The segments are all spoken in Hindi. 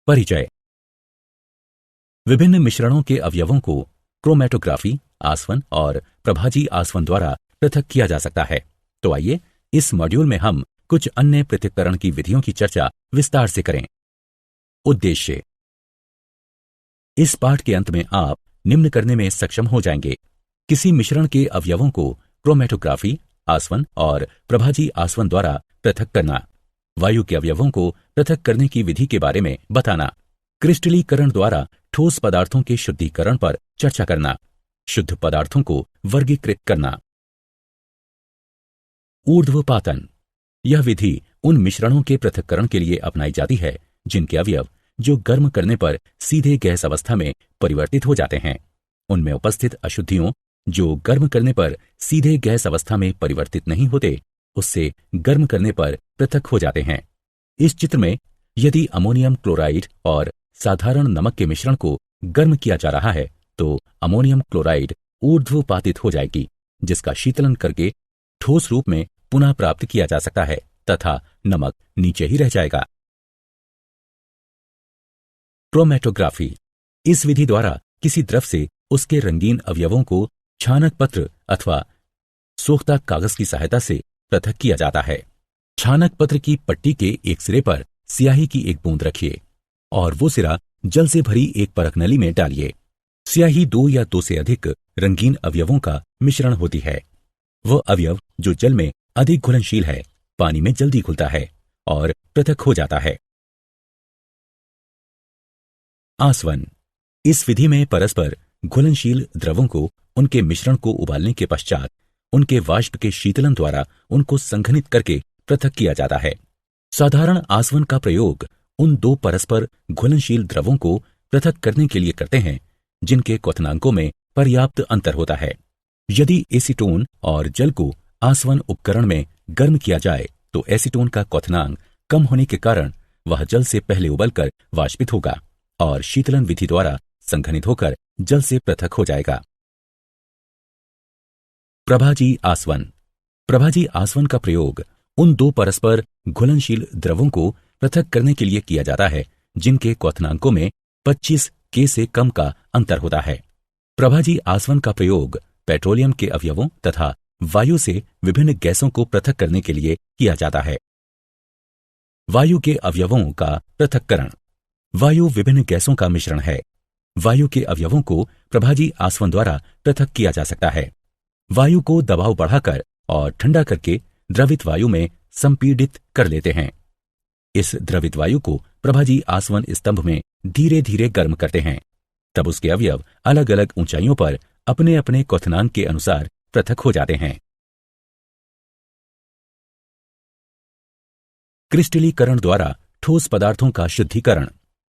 परिचय। विभिन्न मिश्रणों के अवयवों को क्रोमैटोग्राफी, आसवन और प्रभाजी आसवन द्वारा पृथक किया जा सकता है। तो आइए इस मॉड्यूल में हम कुछ अन्य पृथक्करण की विधियों की चर्चा विस्तार से करें। उद्देश्य। इस पाठ के अंत में आप निम्न करने में सक्षम हो जाएंगे: किसी मिश्रण के अवयवों को क्रोमैटोग्राफी, आसवन और प्रभाजी आसवन द्वारा पृथक करना, वायु के अवयवों को पृथक करने की विधि के बारे में बताना, क्रिस्टलीकरण द्वारा ठोस पदार्थों के शुद्धिकरण पर चर्चा करना, शुद्ध पदार्थों को वर्गीकृत करना। ऊर्ध्वपातन। यह विधि उन मिश्रणों के पृथक्करण के लिए अपनाई जाती है जिनके अवयव जो गर्म करने पर सीधे गैस अवस्था में परिवर्तित हो जाते हैं, उनमें उपस्थित अशुद्धियों जो गर्म करने पर सीधे गैस अवस्था में परिवर्तित नहीं होते, उससे गर्म करने पर पृथक हो जाते हैं। इस चित्र में यदि अमोनियम क्लोराइड और साधारण नमक के मिश्रण को गर्म किया जा रहा है तो अमोनियम क्लोराइड ऊर्ध्वपातित हो जाएगी, जिसका शीतलन करके ठोस रूप में पुनः प्राप्त किया जा सकता है तथा नमक नीचे ही रह जाएगा। क्रोमैटोग्राफी। इस विधि द्वारा किसी द्रव से उसके रंगीन अवयवों को छानक पत्र अथवा सोख्ता कागज की सहायता से पृथक किया जाता है। छानक पत्र की पट्टी के एक सिरे पर स्याही की एक बूंद रखिए और वो सिरा जल से भरी एक परख नली में डालिए। स्याही 2 या 2 से अधिक रंगीन अवयवों का मिश्रण होती है। वह अवयव जो जल में अधिक घुलनशील है, पानी में जल्दी घुलता है और पृथक हो जाता है। आसवन। इस विधि में परस्पर घुलनशील द्रवों को उनके मिश्रण को उबालने के पश्चात उनके वाष्प के शीतलन द्वारा उनको संघनित करके पृथक किया जाता है। साधारण आसवन का प्रयोग उन 2 परस्पर घुलनशील द्रवों को पृथक करने के लिए करते हैं जिनके क्वथनांकों में पर्याप्त अंतर होता है। यदि एसीटोन और जल को आसवन उपकरण में गर्म किया जाए तो एसीटोन का क्वथनांक कम होने के कारण वह जल से पहले उबलकर वाष्पित होगा और शीतलन विधि द्वारा संघनित होकर जल से पृथक हो जाएगा। प्रभाजी आसवन। प्रभाजी आसवन का प्रयोग उन 2 परस्पर घुलनशील द्रवों को पृथक करने के लिए किया जाता है जिनके क्वथनांकों में 25 K से कम का अंतर होता है। प्रभाजी आसवन का प्रयोग पेट्रोलियम के अवयवों तथा वायु से विभिन्न गैसों को पृथक करने के लिए किया जाता है। वायु के अवयवों का पृथक्करण। वायु विभिन्न गैसों का मिश्रण है। वायु के अवयवों को प्रभाजी आसवन द्वारा पृथक किया जा सकता है। वायु को दबाव बढ़ाकर और ठंडा करके द्रवित वायु में संपीड़ित कर लेते हैं। इस द्रवित वायु को प्रभाजी आसवन स्तंभ में धीरे धीरे गर्म करते हैं। तब उसके अवयव अलग अलग ऊंचाइयों पर अपने अपने क्वथनांक के अनुसार पृथक हो जाते हैं। क्रिस्टलीकरण द्वारा ठोस पदार्थों का शुद्धिकरण।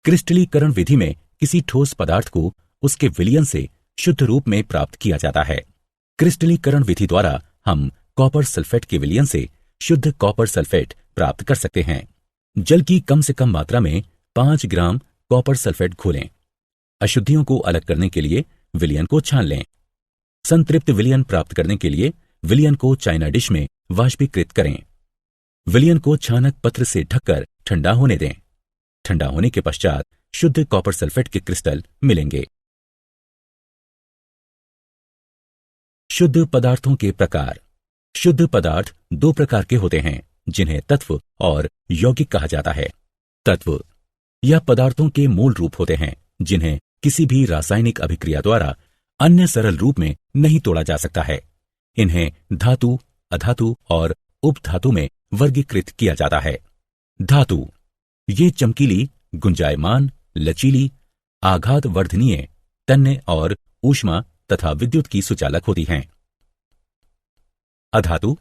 क्रिस्टलीकरण विधि में किसी ठोस पदार्थ को उसके विलयन से शुद्ध रूप में प्राप्त किया जाता है। क्रिस्टलीकरण विधि द्वारा हम कॉपर सल्फेट के विलयन से शुद्ध कॉपर सल्फेट प्राप्त कर सकते हैं। जल की कम से कम मात्रा में 5 ग्राम कॉपर सल्फेट घोलें। अशुद्धियों को अलग करने के लिए विलयन को छान लें। संतृप्त विलयन प्राप्त करने के लिए विलयन को चाइना डिश में वाष्पीकृत करें। विलयन को छानक पत्र से ढककर ठंडा होने दें। ठंडा होने के पश्चात शुद्ध कॉपर सल्फेट के क्रिस्टल मिलेंगे। शुद्ध पदार्थों के प्रकार। शुद्ध पदार्थ 2 प्रकार के होते हैं जिन्हें तत्व और यौगिक कहा जाता है। तत्व यह पदार्थों के मूल रूप होते हैं जिन्हें किसी भी रासायनिक अभिक्रिया द्वारा अन्य सरल रूप में नहीं तोड़ा जा सकता है। इन्हें धातु, अधातु और उपधातु में वर्गीकृत किया जाता है। धातु ये चमकीली, गुंजायमान, लचीली, आघात वर्धनीय, तन्य और ऊष्मा तथा विद्युत की सुचालक होती हैं। अधातु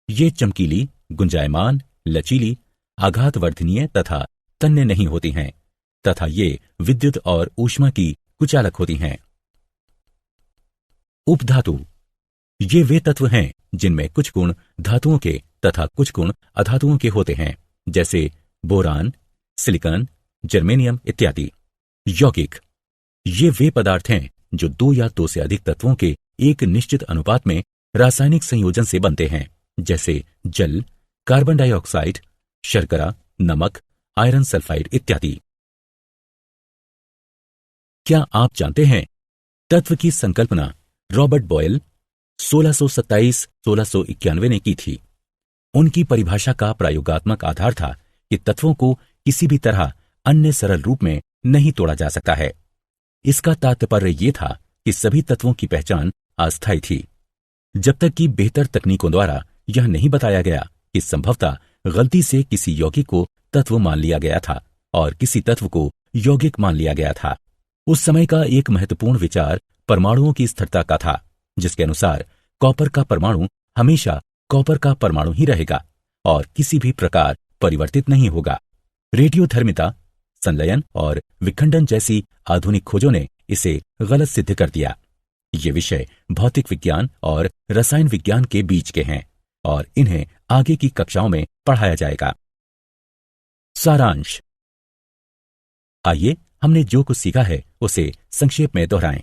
ये चमकीली, गुंजायमान, लचीली, आघात वर्धनीय तथा तन्य नहीं होती हैं तथा ये विद्युत और ऊष्मा की कुचालक होती हैं। उपधातु ये वे तत्व हैं जिनमें कुछ गुण धातुओं के तथा कुछ गुण अधातुओं के होते हैं, जैसे बोरान, सिलिकॉन, जर्मेनियम इत्यादि। यौगिक ये वे पदार्थ हैं जो 2 या 2 से अधिक तत्वों के एक निश्चित अनुपात में रासायनिक संयोजन से बनते हैं, जैसे जल, कार्बन डाइऑक्साइड, शर्करा, नमक, आयरन सल्फाइड इत्यादि। क्या आप जानते हैं, तत्व की संकल्पना रॉबर्ट बॉयल 1627-1691 ने की थी। उनकी परिभाषा का प्रयोगात्मक आधार था कि तत्वों को किसी भी तरह अन्य सरल रूप में नहीं तोड़ा जा सकता है। इसका तात्पर्य यह था कि सभी तत्वों की पहचान अस्थायी थी, जब तक कि बेहतर तकनीकों द्वारा यह नहीं बताया गया कि संभवतः गलती से किसी यौगिक को तत्व मान लिया गया था और किसी तत्व को यौगिक मान लिया गया था। उस समय का एक महत्वपूर्ण विचार परमाणुओं की स्थिरता का था, जिसके अनुसार कॉपर का परमाणु हमेशा कॉपर का परमाणु ही रहेगा और किसी भी प्रकार परिवर्तित नहीं होगा। रेडियोधर्मिता, संलयन और विखंडन जैसी आधुनिक खोजों ने इसे गलत सिद्ध कर दिया। ये विषय भौतिक विज्ञान और रसायन विज्ञान के बीच के हैं और इन्हें आगे की कक्षाओं में पढ़ाया जाएगा। सारांश। आइए हमने जो कुछ सीखा है उसे संक्षेप में दोहराएं।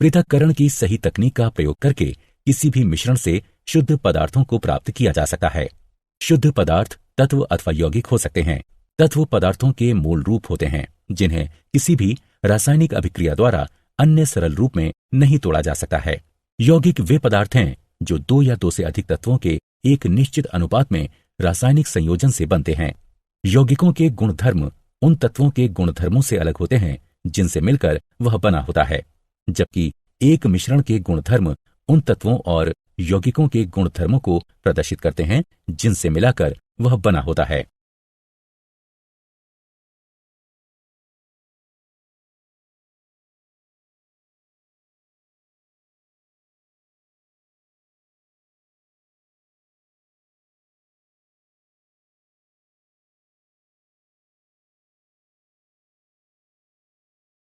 पृथक्करण की सही तकनीक का प्रयोग करके किसी भी मिश्रण से शुद्ध पदार्थों को प्राप्त किया जा सकता है। शुद्ध पदार्थ तत्व अथवा यौगिक हो सकते हैं। तत्व पदार्थों के मूल रूप होते हैं जिन्हें किसी भी रासायनिक अभिक्रिया द्वारा अन्य सरल रूप में नहीं तोड़ा जा सकता है। यौगिक वे पदार्थ हैं जो दो या दो से अधिक तत्वों के एक निश्चित अनुपात में रासायनिक संयोजन से बनते हैं। यौगिकों के गुणधर्म उन तत्वों के गुणधर्मों से अलग होते हैं जिनसे मिलकर वह बना होता है, जबकि एक मिश्रण के गुणधर्म उन तत्वों और यौगिकों के गुणधर्मों को प्रदर्शित करते हैं जिनसे मिलाकर वह बना होता है।